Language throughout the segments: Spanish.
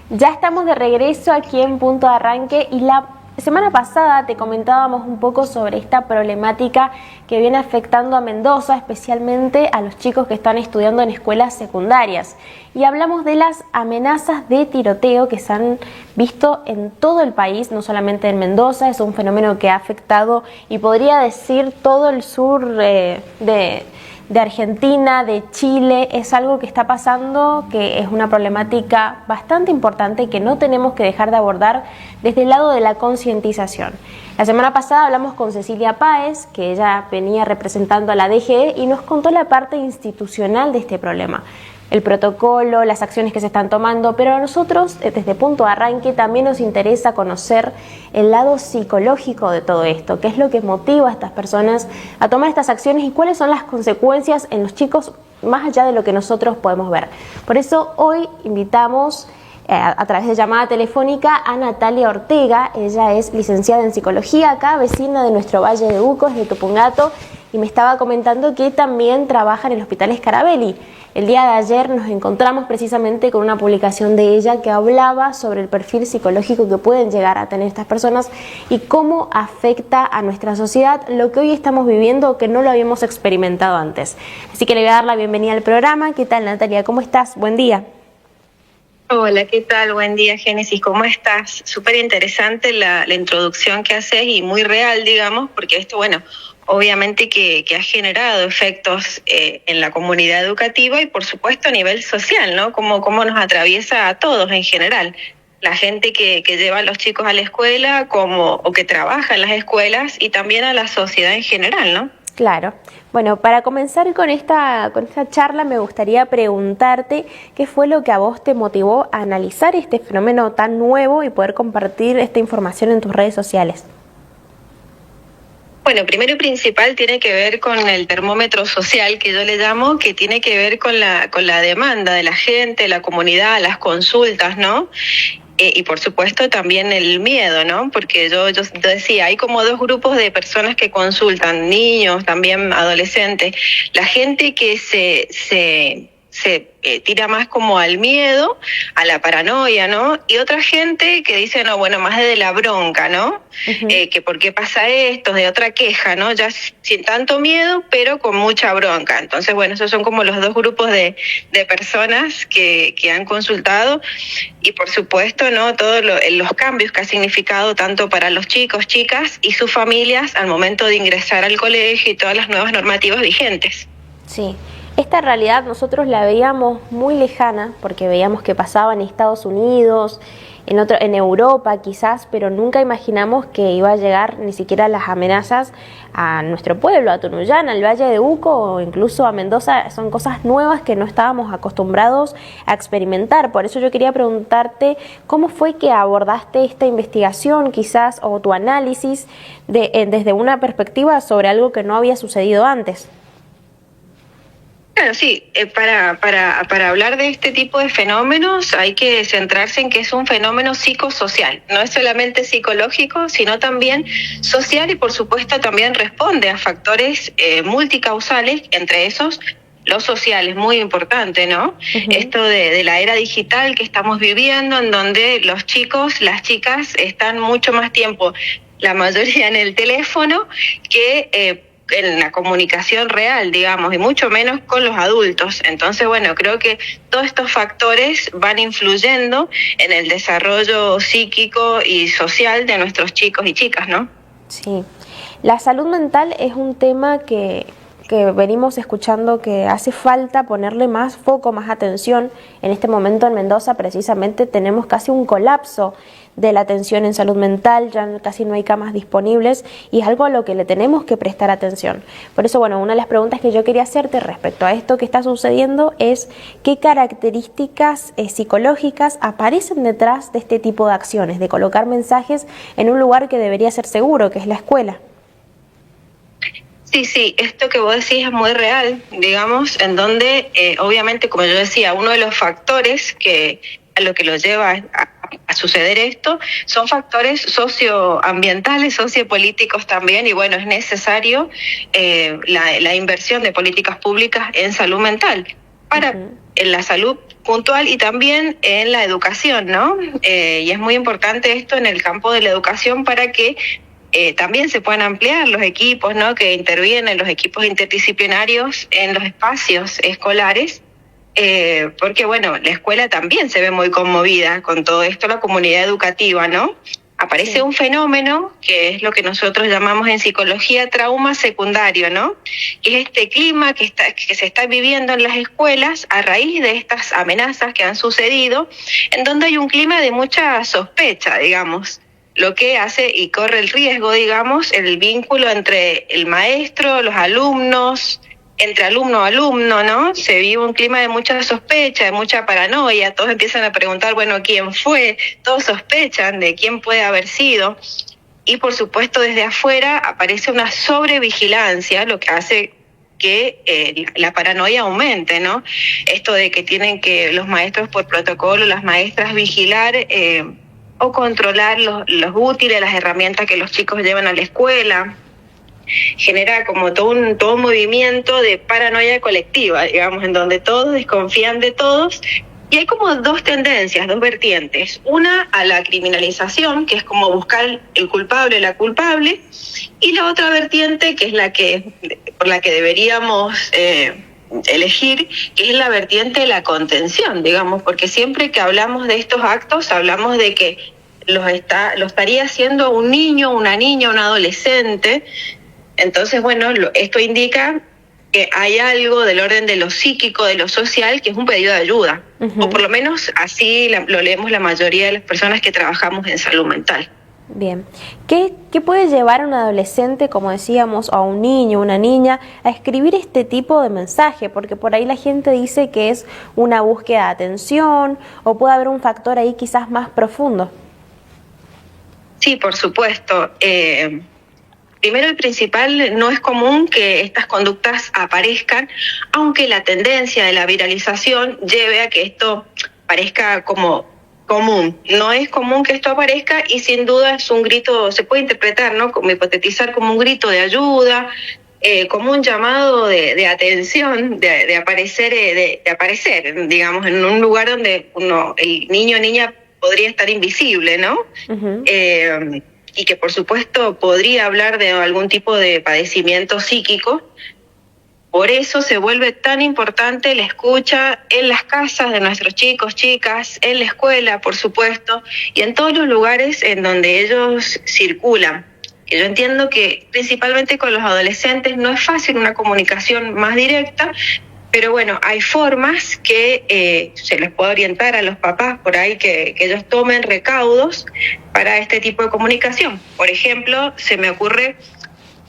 Ya estamos de regreso aquí en Punto de Arranque y la semana pasada te comentábamos un poco sobre esta problemática que viene afectando a Mendoza, especialmente a los chicos que están estudiando en escuelas secundarias. Y hablamos de las amenazas de tiroteo que se han visto en todo el país, no solamente en Mendoza. Es un fenómeno que ha afectado, y podría decir, todo el sur de Argentina, de Chile. Es algo que está pasando, que es una problemática bastante importante que no tenemos que dejar de abordar desde el lado de la concientización. La semana pasada hablamos con Cecilia Páez, que ella venía representando a la DGE y nos contó la parte institucional de este problema, el protocolo, las acciones que se están tomando, pero a nosotros, desde Punto de Arranque, también nos interesa conocer el lado psicológico de todo esto, qué es lo que motiva a estas personas a tomar estas acciones y cuáles son las consecuencias en los chicos más allá de lo que nosotros podemos ver. Por eso hoy invitamos a través de llamada telefónica a Natalia Ortega. Ella es licenciada en psicología acá, vecina de nuestro Valle de Uco, de Tupungato, y me estaba comentando que también trabaja en el Hospital Scarabelli. El día de ayer nos encontramos precisamente con una publicación de ella que hablaba sobre el perfil psicológico que pueden llegar a tener estas personas y cómo afecta a nuestra sociedad lo que hoy estamos viviendo o que no lo habíamos experimentado antes. Así que le voy a dar la bienvenida al programa. ¿Qué tal, Natalia? ¿Cómo estás? Buen día. Hola, ¿qué tal? Buen día, Génesis. ¿Cómo estás? Súper interesante la introducción que haces y muy real, digamos, porque esto, bueno, obviamente que ha generado efectos en la comunidad educativa y, por supuesto, a nivel social, ¿no? Cómo nos atraviesa a todos en general. La gente que lleva a los chicos a la escuela o que trabaja en las escuelas y también a la sociedad en general, ¿no? Claro. Bueno, para comenzar con esta charla me gustaría preguntarte qué fue lo que a vos te motivó a analizar este fenómeno tan nuevo y poder compartir esta información en tus redes sociales. Bueno, primero y principal tiene que ver con el termómetro social, que yo le llamo, que tiene que ver con la demanda de la gente, la comunidad, las consultas, ¿no? Y por supuesto también el miedo, ¿no? Porque yo decía, hay como dos grupos de personas que consultan, niños, también adolescentes. La gente que se tira más como al miedo, a la paranoia, ¿no? Y otra gente que dice, no, bueno, más de la bronca, ¿no? Uh-huh. Que por qué pasa esto, de otra queja, ¿no? Ya sin tanto miedo, pero con mucha bronca. Entonces, bueno, esos son como los dos grupos de personas que han consultado. Y por supuesto, ¿no? Todos los cambios que ha significado tanto para los chicos, chicas y sus familias al momento de ingresar al colegio y todas las nuevas normativas vigentes. Sí. Esta realidad nosotros la veíamos muy lejana porque veíamos que pasaba en Estados Unidos, en Europa quizás, pero nunca imaginamos que iba a llegar ni siquiera las amenazas a nuestro pueblo, a Tunuyán, al Valle de Uco o incluso a Mendoza. Son cosas nuevas que no estábamos acostumbrados a experimentar. Por eso yo quería preguntarte cómo fue que abordaste esta investigación quizás o tu análisis desde una perspectiva sobre algo que no había sucedido antes. Claro, sí, para hablar de este tipo de fenómenos hay que centrarse en que es un fenómeno psicosocial, no es solamente psicológico, sino también social y por supuesto también responde a factores multicausales, entre esos los sociales, muy importante, ¿no? Uh-huh. Esto de la era digital que estamos viviendo, en donde los chicos, las chicas están mucho más tiempo, la mayoría en el teléfono, que en la comunicación real, digamos, y mucho menos con los adultos. Entonces, bueno, creo que todos estos factores van influyendo en el desarrollo psíquico y social de nuestros chicos y chicas, ¿no? Sí. La salud mental es un tema que venimos escuchando que hace falta ponerle más foco, más atención. En este momento en Mendoza precisamente tenemos casi un colapso de la atención en salud mental, ya casi no hay camas disponibles y es algo a lo que le tenemos que prestar atención. Por eso, bueno, una de las preguntas que yo quería hacerte respecto a esto que está sucediendo es ¿qué características psicológicas aparecen detrás de este tipo de acciones, de colocar mensajes en un lugar que debería ser seguro, que es la escuela? Sí, esto que vos decís es muy real, digamos, en donde obviamente, como yo decía, uno de los factores a lo que lo lleva a suceder esto son factores socioambientales, sociopolíticos también, y bueno, es necesario la inversión de políticas públicas en salud mental para en la salud puntual y también en la educación, ¿no? Y es muy importante esto en el campo de la educación para que también se puedan ampliar los equipos, ¿no? Que intervienen, los equipos interdisciplinarios en los espacios escolares, porque, bueno, la escuela también se ve muy conmovida con todo esto, la comunidad educativa, ¿no? Aparece un fenómeno que es lo que nosotros llamamos en psicología trauma secundario, ¿no? Que es este clima que se está viviendo en las escuelas a raíz de estas amenazas que han sucedido, en donde hay un clima de mucha sospecha, digamos, lo que hace y corre el riesgo, digamos, el vínculo entre el maestro, los alumnos, entre alumno a alumno, ¿no? Se vive un clima de mucha sospecha, de mucha paranoia, todos empiezan a preguntar, bueno, ¿quién fue? Todos sospechan de quién puede haber sido. Y por supuesto desde afuera aparece una sobrevigilancia, lo que hace que la paranoia aumente, ¿no? Esto de que tienen que los maestros por protocolo, las maestras vigilar o controlar los útiles, las herramientas que los chicos llevan a la escuela, genera como todo un movimiento de paranoia colectiva, digamos, en donde todos desconfían de todos. Y hay como dos tendencias, dos vertientes. Una a la criminalización, que es como buscar el culpable, la culpable, y la otra vertiente, que es por la que deberíamos elegir, que es la vertiente de la contención, digamos, porque siempre que hablamos de estos actos, hablamos de que lo estaría haciendo un niño, una niña, un adolescente. Entonces, bueno, esto indica que hay algo del orden de lo psíquico, de lo social, que es un pedido de ayuda. O por lo menos así lo leemos la mayoría de las personas que trabajamos en salud mental. Bien. ¿Qué puede llevar a un adolescente, como decíamos, a un niño, una niña, a escribir este tipo de mensaje? Porque por ahí la gente dice que es una búsqueda de atención, o puede haber un factor ahí quizás más profundo. Sí, por supuesto. Primero y principal, no es común que estas conductas aparezcan, aunque la tendencia de la viralización lleve a que esto parezca como común. No es común que esto aparezca y sin duda es un grito, se puede interpretar, ¿no? Como hipotetizar como un grito de ayuda, como un llamado de atención, de aparecer, digamos, en un lugar donde el niño o niña podría estar invisible, ¿no? Uh-huh. Y que por supuesto podría hablar de algún tipo de padecimiento psíquico. Por eso se vuelve tan importante la escucha en las casas de nuestros chicos, chicas, en la escuela, por supuesto, y en todos los lugares en donde ellos circulan. Que yo entiendo que principalmente con los adolescentes no es fácil una comunicación más directa, pero bueno, hay formas que se les puede orientar a los papás por ahí que ellos tomen recaudos para este tipo de comunicación. Por ejemplo, se me ocurre,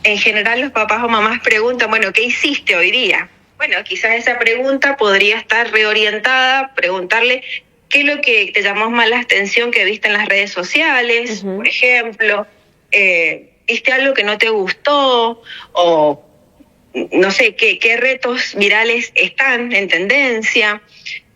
en general los papás o mamás preguntan, bueno, ¿qué hiciste hoy día? Bueno, quizás esa pregunta podría estar reorientada, preguntarle qué es lo que te llamó más la atención que viste en las redes sociales, uh-huh. Por ejemplo, ¿viste algo que no te gustó? O no sé, qué retos virales están en tendencia.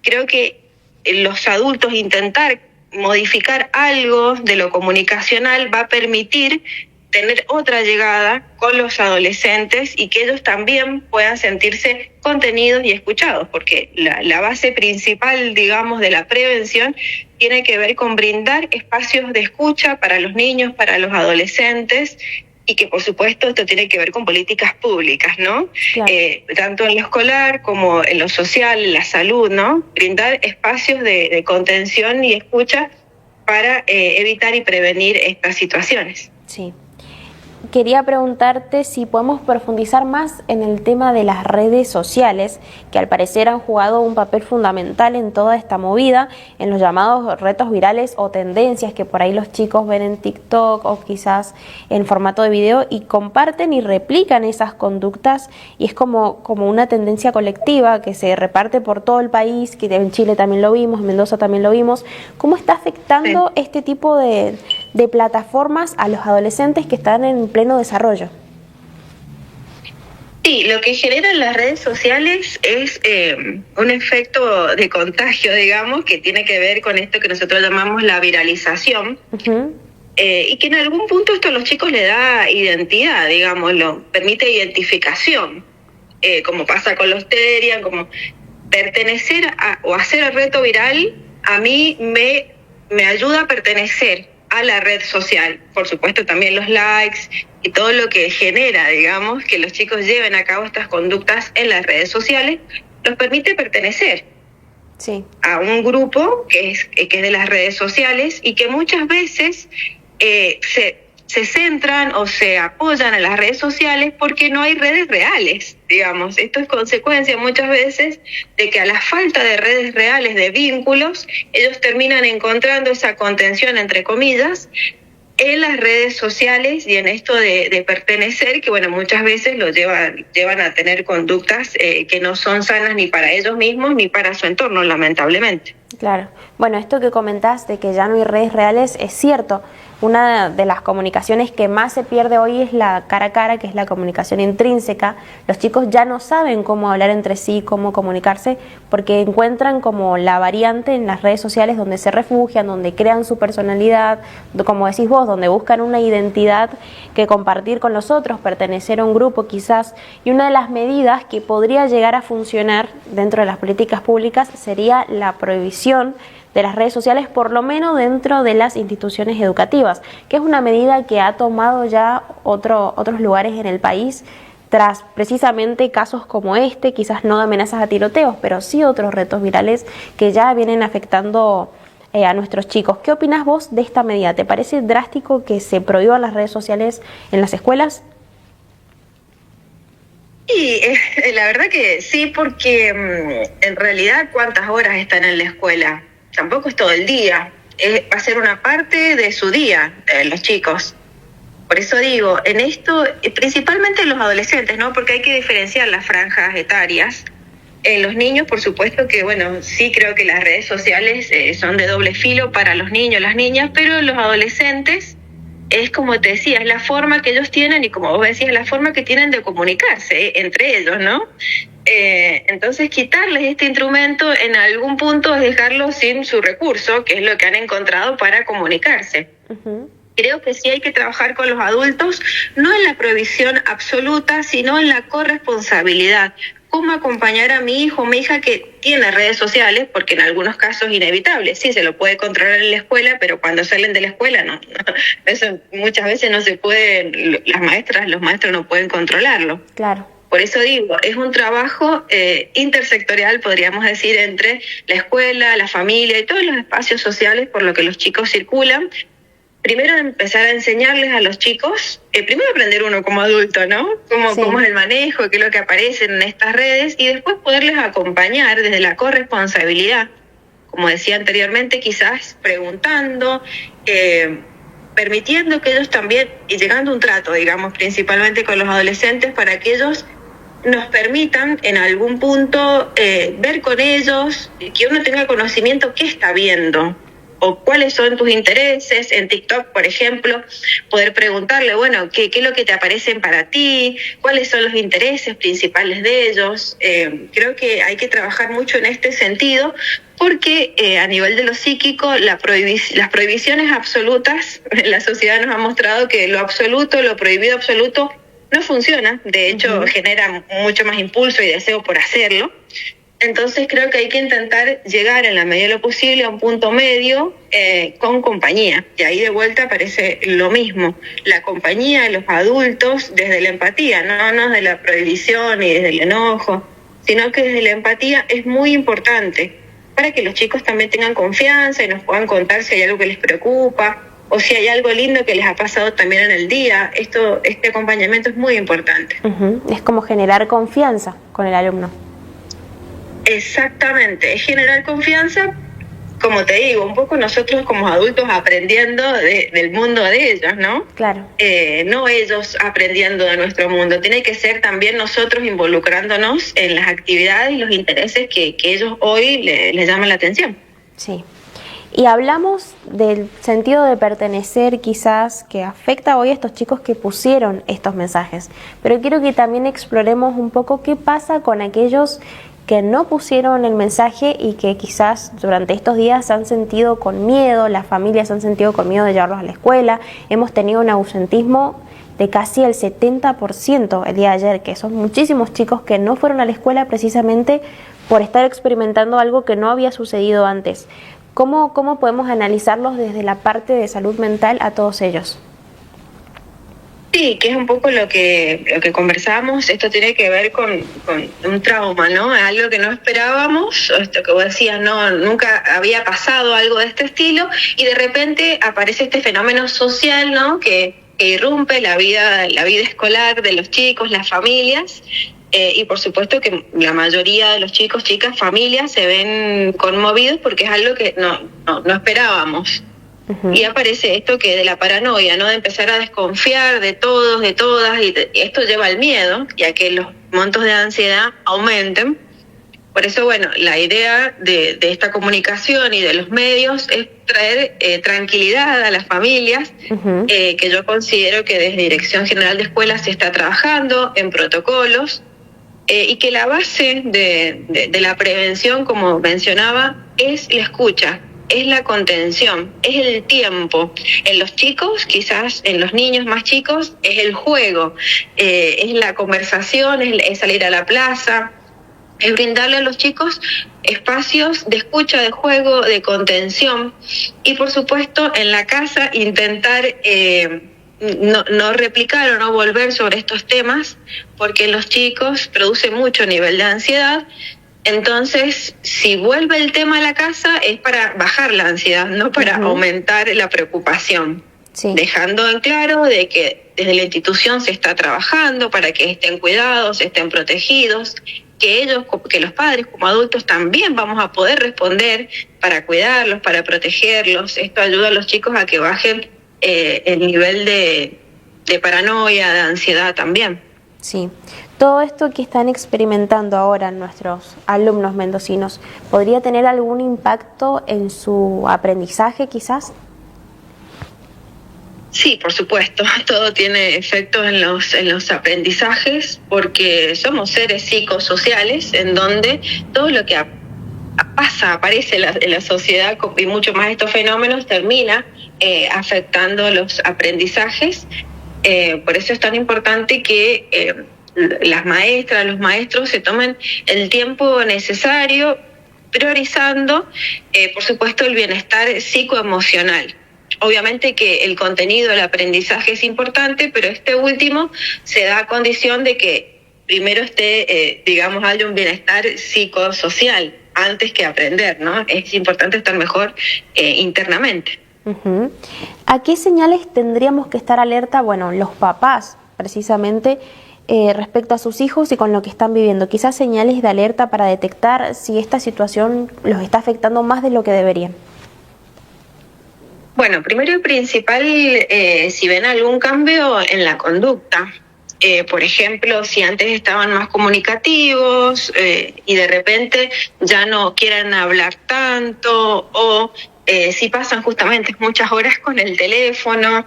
Creo que los adultos intentar modificar algo de lo comunicacional va a permitir tener otra llegada con los adolescentes y que ellos también puedan sentirse contenidos y escuchados, porque la base principal, digamos, de la prevención tiene que ver con brindar espacios de escucha para los niños, para los adolescentes, y que por supuesto esto tiene que ver con políticas públicas, ¿no? Claro. Tanto en lo escolar como en lo social, en la salud, ¿no? Brindar espacios de contención y escucha para evitar y prevenir estas situaciones. Sí. Quería preguntarte si podemos profundizar más en el tema de las redes sociales, que al parecer han jugado un papel fundamental en toda esta movida, en los llamados retos virales o tendencias que por ahí los chicos ven en TikTok o quizás en formato de video y comparten y replican esas conductas, y es como una tendencia colectiva que se reparte por todo el país, que en Chile también lo vimos, en Mendoza también lo vimos. ¿Cómo está afectando este tipo de plataformas a los adolescentes que están en pleno desarrollo? Sí, lo que generan las redes sociales es un efecto de contagio, digamos, que tiene que ver con esto que nosotros llamamos la viralización. Uh-huh. Y que en algún punto esto a los chicos le da identidad, digamos, permite identificación, como pasa con los Telegram, como pertenecer o hacer el reto viral a mí me ayuda a pertenecer a la red social. Por supuesto también los likes y todo lo que genera, digamos, que los chicos lleven a cabo estas conductas en las redes sociales, los permite pertenecer a un grupo que es de las redes sociales y que muchas veces se centran o se apoyan en las redes sociales porque no hay redes reales, digamos. Esto es consecuencia muchas veces de que a la falta de redes reales, de vínculos, ellos terminan encontrando esa contención, entre comillas, en las redes sociales y en esto de pertenecer, que bueno, muchas veces lo llevan a tener conductas que no son sanas ni para ellos mismos ni para su entorno, lamentablemente. Claro. Bueno, esto que comentás de que ya no hay redes reales es cierto. Una de las comunicaciones que más se pierde hoy es la cara a cara, que es la comunicación intrínseca. Los chicos ya no saben cómo hablar entre sí, cómo comunicarse, porque encuentran como la variante en las redes sociales donde se refugian, donde crean su personalidad, como decís vos, donde buscan una identidad que compartir con los otros, pertenecer a un grupo quizás. Y una de las medidas que podría llegar a funcionar dentro de las políticas públicas sería la prohibición de las redes sociales, por lo menos dentro de las instituciones educativas, que es una medida que ha tomado ya otros lugares en el país tras precisamente casos como este, quizás no de amenazas a tiroteos, pero sí otros retos virales que ya vienen afectando a nuestros chicos. ¿Qué opinas vos de esta medida? ¿Te parece drástico que se prohíban las redes sociales en las escuelas? Y la verdad que sí, porque en realidad ¿cuántas horas están en la escuela? Tampoco es todo el día, va a ser una parte de su día, los chicos. Por eso digo, en esto, principalmente los adolescentes, ¿no? Porque hay que diferenciar las franjas etarias. Los niños, por supuesto que, bueno, sí creo que las redes sociales son de doble filo para los niños, las niñas, pero los adolescentes es, como te decía, es la forma que ellos tienen y, como vos decías, la forma que tienen de comunicarse entre ellos, ¿no? Entonces quitarles este instrumento en algún punto es dejarlos sin su recurso, que es lo que han encontrado para comunicarse. Uh-huh. Creo que sí hay que trabajar con los adultos, no en la prohibición absoluta, sino en la corresponsabilidad. ¿Cómo acompañar a mi hijo o mi hija que tiene redes sociales? Porque en algunos casos es inevitable. Sí, se lo puede controlar en la escuela, pero cuando salen de la escuela no. Eso muchas veces no se puede, los maestros no pueden controlarlo. Claro. Por eso digo, es un trabajo intersectorial, podríamos decir, entre la escuela, la familia y todos los espacios sociales por los que los chicos circulan. Primero empezar a enseñarles a los chicos, primero aprender uno como adulto, ¿no? Cómo es el manejo, qué es lo que aparece en estas redes, y después poderles acompañar desde la corresponsabilidad, como decía anteriormente, quizás preguntando, permitiendo que ellos también, y llegando a un trato, digamos, principalmente con los adolescentes, para que ellos nos permitan en algún punto ver con ellos, que uno tenga conocimiento qué está viendo, o cuáles son tus intereses. En TikTok, por ejemplo, poder preguntarle, bueno, ¿qué es lo que te aparecen para ti? ¿Cuáles son los intereses principales de ellos? Creo que hay que trabajar mucho en este sentido, porque a nivel de lo psíquico, las prohibiciones absolutas, la sociedad nos ha mostrado que lo absoluto, lo prohibido absoluto, no funciona. De hecho, genera mucho más impulso y deseo por hacerlo. Entonces creo que hay que intentar llegar en la medida de lo posible a un punto medio con compañía. Y ahí de vuelta aparece lo mismo, la compañía de los adultos desde la empatía, no desde la prohibición y desde el enojo, sino que desde la empatía es muy importante para que los chicos también tengan confianza y nos puedan contar si hay algo que les preocupa o si hay algo lindo que les ha pasado también en el día. Este acompañamiento es muy importante. Uh-huh. Es como generar confianza con el alumno. Exactamente, es generar confianza, como te digo, un poco nosotros como adultos aprendiendo del mundo de ellos, ¿no? Claro. No ellos aprendiendo de nuestro mundo, tiene que ser también nosotros involucrándonos en las actividades y los intereses que ellos hoy les llaman la atención. Sí. Y hablamos del sentido de pertenecer quizás que afecta hoy a estos chicos que pusieron estos mensajes, pero quiero que también exploremos un poco qué pasa con aquellos que no pusieron el mensaje y que quizás durante estos días se han sentido con miedo, las familias se han sentido con miedo de llevarlos a la escuela. Hemos tenido un ausentismo de casi el 70% el día de ayer, que son muchísimos chicos que no fueron a la escuela precisamente por estar experimentando algo que no había sucedido antes. ¿Cómo podemos analizarlos desde la parte de salud mental a todos ellos? Sí, que es un poco lo que conversamos. Esto tiene que ver con un trauma, ¿no? Algo que no esperábamos, esto que vos decías, no, nunca había pasado algo de este estilo, y de repente aparece este fenómeno social, ¿no? Que irrumpe la vida escolar de los chicos, las familias, y por supuesto que la mayoría de los chicos, chicas, familias se ven conmovidos porque es algo que no esperábamos. Y aparece esto que de la paranoia, ¿no? De empezar a desconfiar de todos, de todas, y esto lleva al miedo, ya que los montos de ansiedad aumenten. Por eso, bueno, la idea de esta comunicación y de los medios es traer tranquilidad a las familias, que yo considero que desde Dirección General de Escuelas se está trabajando en protocolos, y que la base de la prevención, como mencionaba, es la escucha, es la contención, es el tiempo. En los chicos, quizás en los niños más chicos, es el juego, es la conversación, es salir a la plaza, es brindarle a los chicos espacios de escucha, de juego, de contención, y por supuesto en la casa intentar no replicar o no volver sobre estos temas, porque en los chicos produce mucho nivel de ansiedad. Entonces, si vuelve el tema a la casa es para bajar la ansiedad, no para aumentar la preocupación. Sí. Dejando en claro de que desde la institución se está trabajando para que estén cuidados, estén protegidos, que ellos, que los padres como adultos también vamos a poder responder para cuidarlos, para protegerlos. Esto ayuda a los chicos a que bajen el nivel de paranoia, de ansiedad también. Sí. Todo esto que están experimentando ahora nuestros alumnos mendocinos, ¿podría tener algún impacto en su aprendizaje quizás? Sí, por supuesto, todo tiene efectos en los aprendizajes, porque somos seres psicosociales en donde todo lo que aparece en la sociedad, y mucho más estos fenómenos, termina afectando los aprendizajes. Por eso es tan importante que las maestras, los maestros se tomen el tiempo necesario, priorizando, por supuesto, el bienestar psicoemocional. Obviamente que el contenido, el aprendizaje es importante, pero este último se da a condición de que primero esté, haya un bienestar psicosocial antes que aprender, ¿no? Es importante estar mejor internamente. ¿A qué señales tendríamos que estar alerta, los papás, precisamente, respecto a sus hijos y con lo que están viviendo? Quizás señales de alerta para detectar si esta situación los está afectando más de lo que deberían. Bueno, primero y principal, si ven algún cambio en la conducta. Por ejemplo, si antes estaban más comunicativos y de repente ya no quieren hablar tanto, o si pasan justamente muchas horas con el teléfono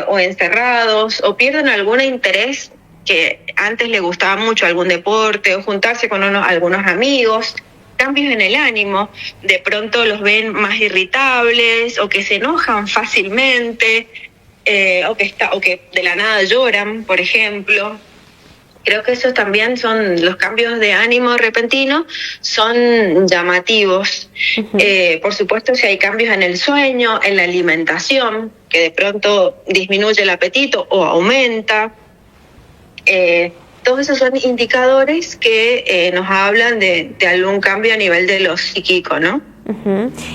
o encerrados, o pierden algún interés que antes les gustaba mucho, algún deporte o juntarse con algunos amigos. Cambios en el ánimo, de pronto los ven más irritables o que se enojan fácilmente, o que de la nada lloran, por ejemplo. Creo que esos también son los cambios de ánimo repentinos, son llamativos. Por supuesto, si hay cambios en el sueño, en la alimentación, que de pronto disminuye el apetito o aumenta. Todos esos son indicadores que nos hablan de algún cambio a nivel de lo psíquico, ¿no?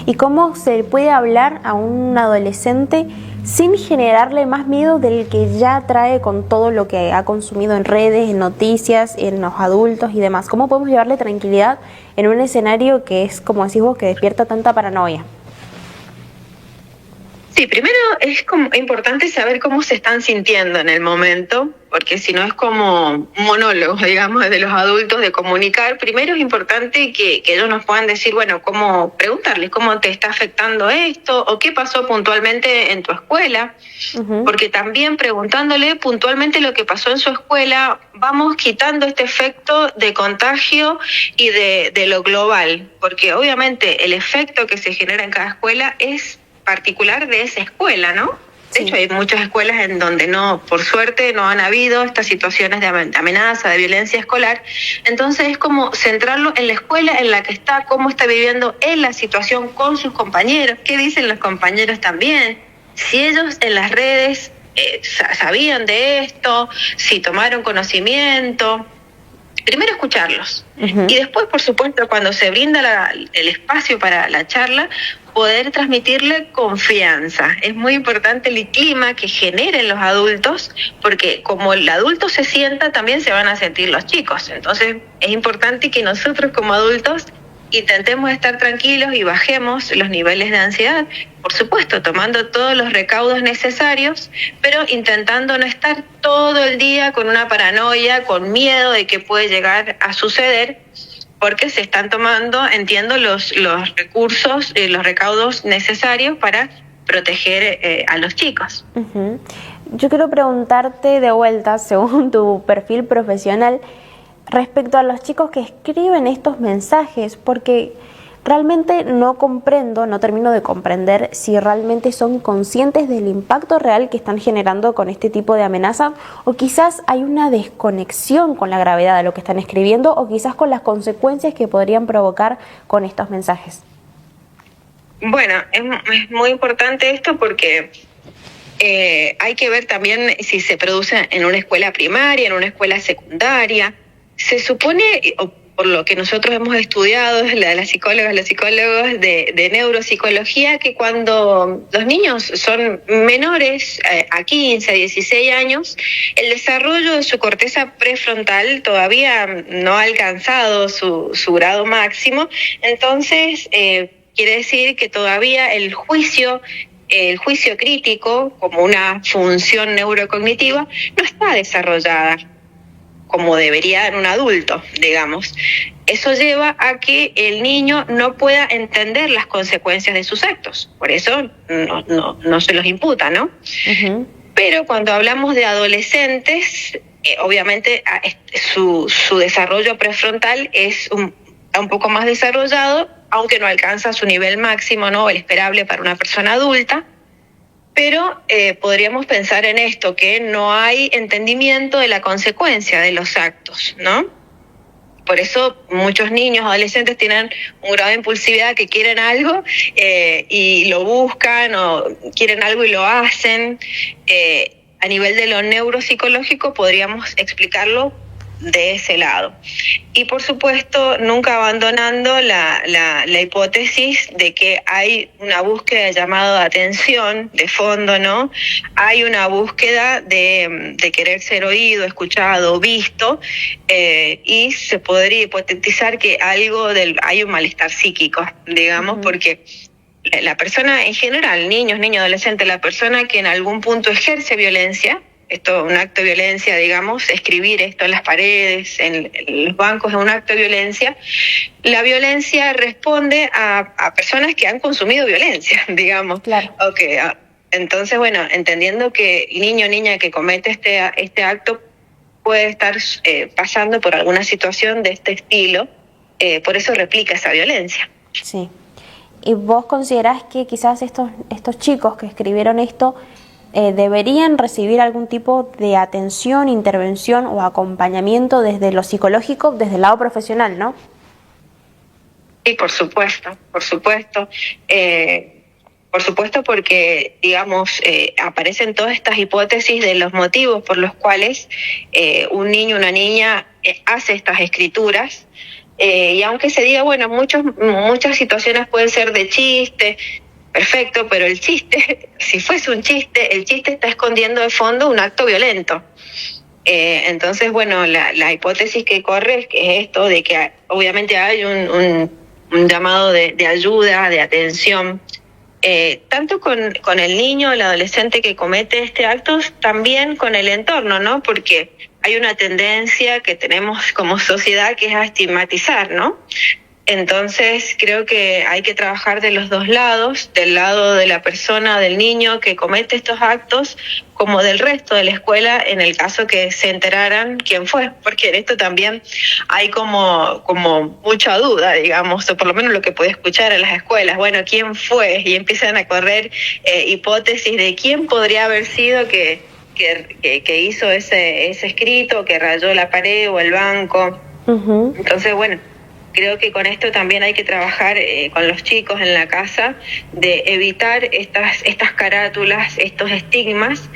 ¿Y cómo se puede hablar a un adolescente sin generarle más miedo del que ya trae con todo lo que ha consumido en redes, en noticias, en los adultos y demás? ¿Cómo podemos llevarle tranquilidad en un escenario que es, como decís vos, que despierta tanta paranoia? Sí, primero es importante saber cómo se están sintiendo en el momento, porque si no es como monólogos, digamos, de los adultos de comunicar. Primero es importante que ellos nos puedan decir, preguntarles cómo te está afectando esto o qué pasó puntualmente en tu escuela, porque también preguntándole puntualmente lo que pasó en su escuela, vamos quitando este efecto de contagio y de lo global, porque obviamente el efecto que se genera en cada escuela es particular de esa escuela, ¿no? De hecho, hay muchas escuelas en donde no, por suerte, no han habido estas situaciones de amenaza, de violencia escolar. Entonces es como centrarlo en la escuela en la que está, cómo está viviendo él la situación con sus compañeros, qué dicen los compañeros también, si ellos en las redes sabían de esto, si tomaron conocimiento. Primero escucharlos y después, por supuesto, cuando se brinda el espacio para la charla, poder transmitirle confianza. Es muy importante el clima que generen los adultos, porque como el adulto se sienta, también se van a sentir los chicos. Entonces es importante que nosotros como adultos intentemos estar tranquilos y bajemos los niveles de ansiedad, por supuesto, tomando todos los recaudos necesarios, pero intentando no estar todo el día con una paranoia, con miedo de que puede llegar a suceder, porque se están tomando, entiendo, los recursos, los recaudos necesarios para proteger a los chicos. Uh-huh. Yo quiero preguntarte de vuelta, según tu perfil profesional, respecto a los chicos que escriben estos mensajes, porque realmente no comprendo, no termino de comprender si realmente son conscientes del impacto real que están generando con este tipo de amenaza, o quizás hay una desconexión con la gravedad de lo que están escribiendo, o quizás con las consecuencias que podrían provocar con estos mensajes. Bueno, es muy importante esto porque hay que ver también si se produce en una escuela primaria, en una escuela secundaria. Se supone, o por lo que nosotros hemos estudiado, las psicólogas, los psicólogos de neuropsicología, que cuando los niños son menores a 15, a 16 años, el desarrollo de su corteza prefrontal todavía no ha alcanzado su grado máximo. Entonces, quiere decir que todavía el juicio crítico, como una función neurocognitiva, no está desarrollada como debería en un adulto, digamos. Eso lleva a que el niño no pueda entender las consecuencias de sus actos. Por eso no se los imputa, ¿no? Uh-huh. Pero cuando hablamos de adolescentes, obviamente su desarrollo prefrontal es un poco más desarrollado, aunque no alcanza su nivel máximo, ¿no?, el esperable para una persona adulta. Pero podríamos pensar en esto, que no hay entendimiento de la consecuencia de los actos, ¿no? Por eso muchos niños, adolescentes tienen un grado de impulsividad, que quieren algo y lo buscan, o quieren algo y lo hacen. A nivel de lo neuropsicológico podríamos explicarlo de ese lado. Y por supuesto, nunca abandonando la hipótesis de que hay una búsqueda de llamado de atención de fondo, ¿no? Hay una búsqueda de querer ser oído, escuchado, visto, y se podría hipotetizar que hay un malestar psíquico, digamos, uh-huh. Porque la persona en general, niños, adolescentes, la persona que en algún punto ejerce violencia, esto es un acto de violencia, digamos, escribir esto en las paredes, en los bancos es un acto de violencia. La violencia responde a personas que han consumido violencia, digamos. Claro. Okay. Entonces, bueno, entendiendo que el niño o niña que comete este acto puede estar pasando por alguna situación de este estilo, por eso replica esa violencia. Sí. ¿Y vos considerás que quizás estos chicos que escribieron esto deberían recibir algún tipo de atención, intervención o acompañamiento desde lo psicológico, desde el lado profesional, ¿no? Sí, por supuesto. Por supuesto, porque, digamos, aparecen todas estas hipótesis de los motivos por los cuales un niño o una niña hace estas escrituras. Y aunque se diga, bueno, muchas situaciones pueden ser de chiste, perfecto, pero el chiste, si fuese un chiste, el chiste está escondiendo de fondo un acto violento. Entonces, bueno, la hipótesis que corre es esto, de que obviamente hay un llamado de ayuda, de atención, tanto con el niño o el adolescente que comete este acto, también con el entorno, ¿no? Porque hay una tendencia que tenemos como sociedad que es a estigmatizar, ¿no? Entonces creo que hay que trabajar de los dos lados, del lado de la persona, del niño que comete estos actos, como del resto de la escuela en el caso que se enteraran quién fue, porque en esto también hay como mucha duda, digamos, o por lo menos lo que puede escuchar en las escuelas, bueno, ¿quién fue? Y empiezan a correr hipótesis de quién podría haber sido que hizo ese escrito, que rayó la pared o el banco. Uh-huh. Entonces, bueno, creo que con esto también hay que trabajar con los chicos en la casa, de evitar estas carátulas, estos estigmas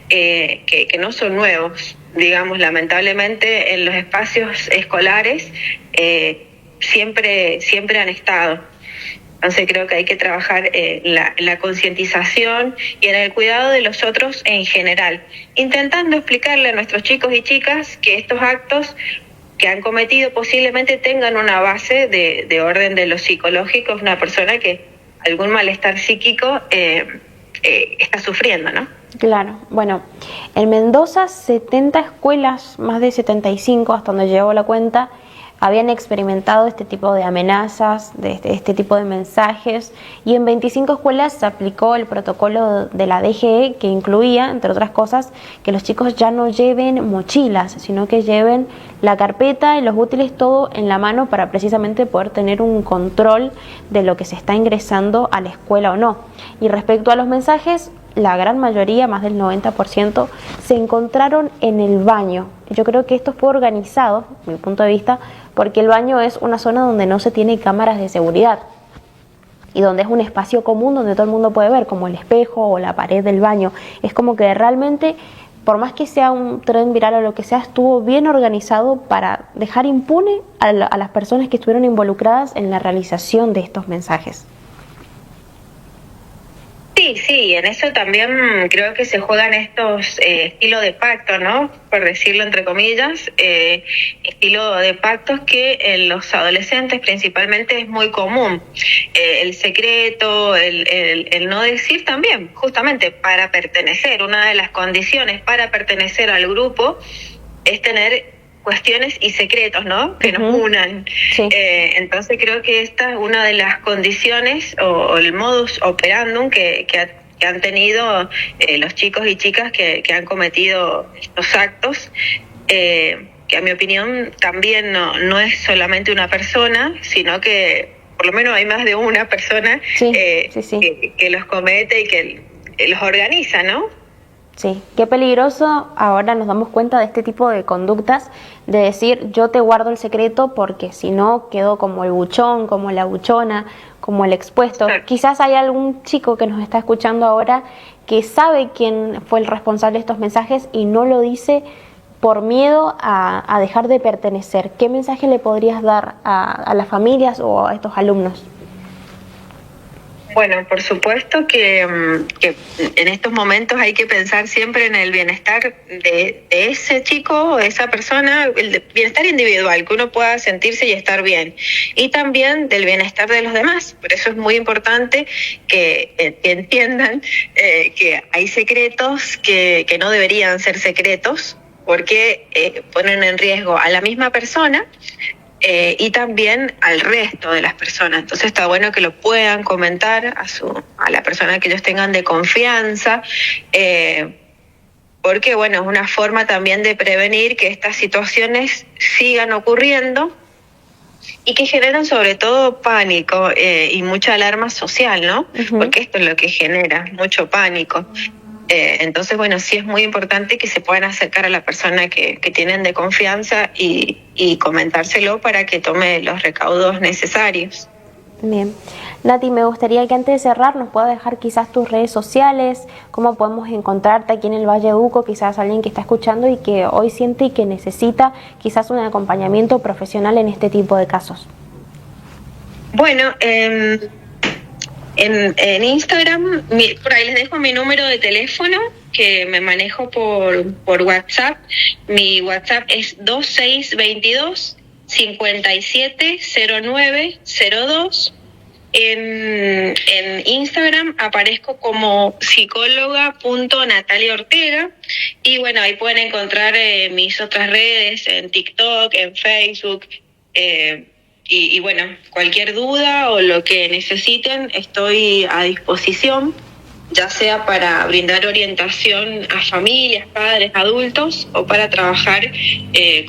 que no son nuevos. Digamos, lamentablemente en los espacios escolares siempre han estado. Entonces creo que hay que trabajar la concientización y en el cuidado de los otros en general, intentando explicarle a nuestros chicos y chicas que estos actos que han cometido posiblemente tengan una base de orden de lo psicológico, es una persona que algún malestar psíquico está sufriendo, ¿no? Claro, bueno, en Mendoza 70 escuelas, más de 75 hasta donde llevo la cuenta, habían experimentado este tipo de amenazas, de este tipo de mensajes, y en 25 escuelas se aplicó el protocolo de la DGE que incluía, entre otras cosas, que los chicos ya no lleven mochilas, sino que lleven la carpeta y los útiles todo en la mano para precisamente poder tener un control de lo que se está ingresando a la escuela o no. Y respecto a los mensajes, la gran mayoría, más del 90%, se encontraron en el baño. Yo creo que esto fue organizado, desde mi punto de vista, porque el baño es una zona donde no se tiene cámaras de seguridad y donde es un espacio común donde todo el mundo puede ver, como el espejo o la pared del baño. Es como que realmente, por más que sea un tren viral o lo que sea, estuvo bien organizado para dejar impune a las personas que estuvieron involucradas en la realización de estos mensajes. Sí, en eso también creo que se juegan estos estilos de pacto, ¿no? Por decirlo entre comillas, estilo de pactos que en los adolescentes principalmente es muy común. El secreto, el no decir también, justamente para pertenecer. Una de las condiciones para pertenecer al grupo es tener cuestiones y secretos, ¿no? Que nos unan. Sí. Entonces creo que esta es una de las condiciones o el modus operandum que han tenido los chicos y chicas que han cometido estos actos, que a mi opinión también no es solamente una persona, sino que por lo menos hay más de una persona que los comete y que los organiza, ¿no? Sí, qué peligroso. Ahora nos damos cuenta de este tipo de conductas, de decir yo te guardo el secreto porque si no quedo como el buchón, como la buchona, como el expuesto. Sí. Quizás hay algún chico que nos está escuchando ahora que sabe quién fue el responsable de estos mensajes y no lo dice por miedo a dejar de pertenecer. ¿Qué mensaje le podrías dar a las familias o a estos alumnos? Bueno, por supuesto que en estos momentos hay que pensar siempre en el bienestar de ese chico o de esa persona, el bienestar individual, que uno pueda sentirse y estar bien, y también del bienestar de los demás. Por eso es muy importante que entiendan que hay secretos que no deberían ser secretos, porque ponen en riesgo a la misma persona y también al resto de las personas. Entonces está bueno que lo puedan comentar a la persona que ellos tengan de confianza, porque bueno, es una forma también de prevenir que estas situaciones sigan ocurriendo y que generan sobre todo pánico y mucha alarma social, ¿no? Uh-huh. Porque esto es lo que genera, mucho pánico. Entonces, bueno, sí es muy importante que se puedan acercar a la persona que tienen de confianza y comentárselo para que tome los recaudos necesarios. Bien. Nati, me gustaría que antes de cerrar nos puedas dejar quizás tus redes sociales, cómo podemos encontrarte aquí en el Valle de Uco, quizás alguien que está escuchando y que hoy siente y que necesita quizás un acompañamiento profesional en este tipo de casos. Bueno, en Instagram, por ahí les dejo mi número de teléfono, que me manejo por WhatsApp. Mi WhatsApp es 2622-570902. En Instagram aparezco como psicóloga.nataliaortega y bueno, ahí pueden encontrar mis otras redes en TikTok, en Facebook, y bueno, cualquier duda o lo que necesiten, estoy a disposición, ya sea para brindar orientación a familias, padres, adultos, o para trabajar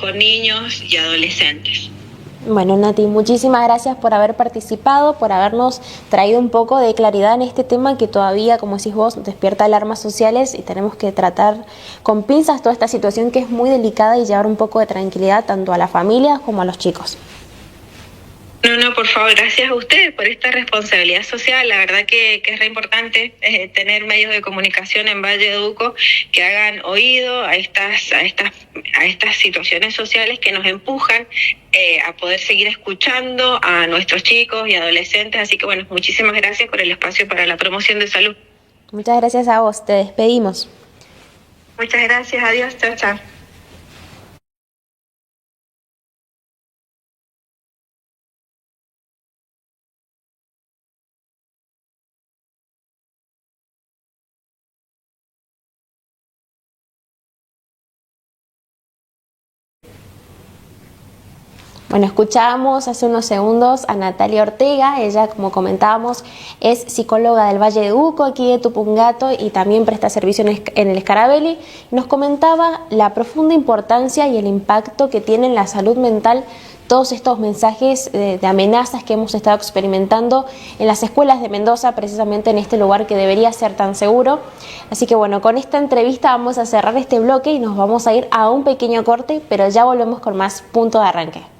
con niños y adolescentes. Bueno, Nati, muchísimas gracias por haber participado, por habernos traído un poco de claridad en este tema que todavía, como decís vos, despierta alarmas sociales y tenemos que tratar con pinzas toda esta situación que es muy delicada y llevar un poco de tranquilidad tanto a las familias como a los chicos. No, por favor, gracias a ustedes por esta responsabilidad social. La verdad que es re importante tener medios de comunicación en Valle de Uco que hagan oído a estas situaciones sociales que nos empujan a poder seguir escuchando a nuestros chicos y adolescentes. Así que bueno, muchísimas gracias por el espacio para la promoción de salud. Muchas gracias a vos, te despedimos. Muchas gracias, adiós, chao, chao. Bueno, escuchábamos hace unos segundos a Natalia Ortega. Ella, como comentábamos, es psicóloga del Valle de Uco, aquí de Tupungato, y también presta servicio en el Scarabelli. Nos comentaba la profunda importancia y el impacto que tiene en la salud mental todos estos mensajes de amenazas que hemos estado experimentando en las escuelas de Mendoza, precisamente en este lugar que debería ser tan seguro. Así que bueno, con esta entrevista vamos a cerrar este bloque y nos vamos a ir a un pequeño corte, pero ya volvemos con más Punto de Arranque.